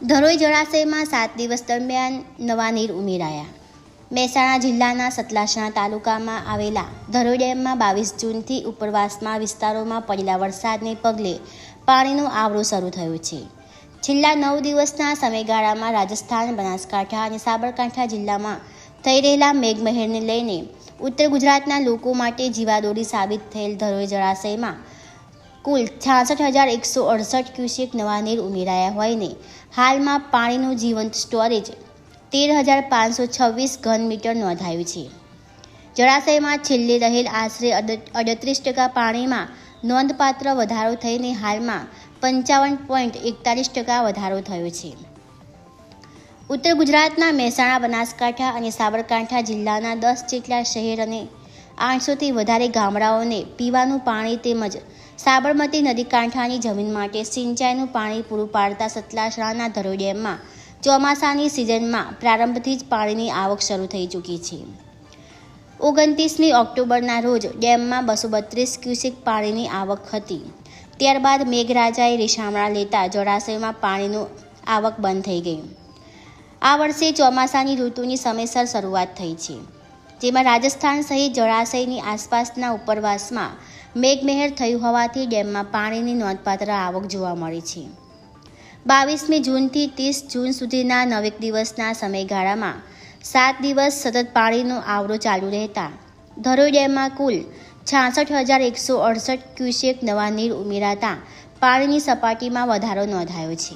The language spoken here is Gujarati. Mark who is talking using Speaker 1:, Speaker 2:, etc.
Speaker 1: ધરોઈ જળાશયમાં 7 દિવસ દરમિયાન નવા નીર ઉમેરાયા. મહેસાણા જિલ્લાના સતલાસણા તાલુકામાં આવેલા ધરોઈ ડેમમાં 22 જૂનથી ઉપરવાસમાં વિસ્તારોમાં પડેલા વરસાદને પગલે પાણીનો આવરો શરૂ થયો છે. છેલ્લા 9 દિવસના સમયગાળામાં રાજસ્થાન, બનાસકાંઠા અને સાબરકાંઠા જિલ્લામાં થઈ રહેલા મેઘમહેરને લઈને ઉત્તર ગુજરાતના લોકો માટે જીવાદોરી સાબિત થયેલ ધરોઈ જળાશયમાં કુલ 66,168 ક્યુસેક નવા નીર ઉમેરાયા હોઈને હાલમાં પાણીનું જીવંત સ્ટોરેજ 13,526 ઘન મીટર નોંધાયું છે. જળાશયમાં છેલ્લે રહેલ આશરે 38% પાણીમાં નોંધપાત્ર વધારો થઈને હાલમાં 55.41% વધારો થયો છે. ઉત્તર ગુજરાતના મહેસાણા, બનાસકાંઠા અને સાબરકાંઠા જિલ્લાના 10 જેટલા શહેર અને 800થી વધારે ગામડાઓને પીવાનું પાણી તેમજ સાબરમતી નદી કાંઠાની જમીન માટે સિંચાઈનું પાણી પૂરું પાડતા સતલાસણાના ધરોઈ ડેમમાં ચોમાસાની સિઝનમાં પ્રારંભથી જ પાણીની આવક શરૂ થઈ ચૂકી છે. 29મી ઓક્ટોબરના રોજ ડેમમાં 232 ક્યુસેક પાણીની આવક હતી. ત્યારબાદ મેઘરાજાએ રીસામણા લેતા જળાશયમાં પાણીની આવક બંધ થઈ ગઈ. આ વર્ષે ચોમાસાની ઋતુની સમયસર શરૂઆત થઈ છે, જેમાં રાજસ્થાન સહિત જળાશયની આસપાસના ઉપરવાસમાં મેઘમહેર થયું હોવાથી ડેમમાં પાણીની નોંધપાત્ર આવક જોવા મળી છે. 22મી જૂનથી 30 જૂન સુધીના 9 દિવસના સમયગાળામાં 7 દિવસ સતત પાણીનો આવરો ચાલુ રહેતા ધરોઈ ડેમમાં કુલ 66,168 ક્યુસેક નવા નીર ઉમેરાતા પાણીની સપાટીમાં વધારો નોંધાયો છે.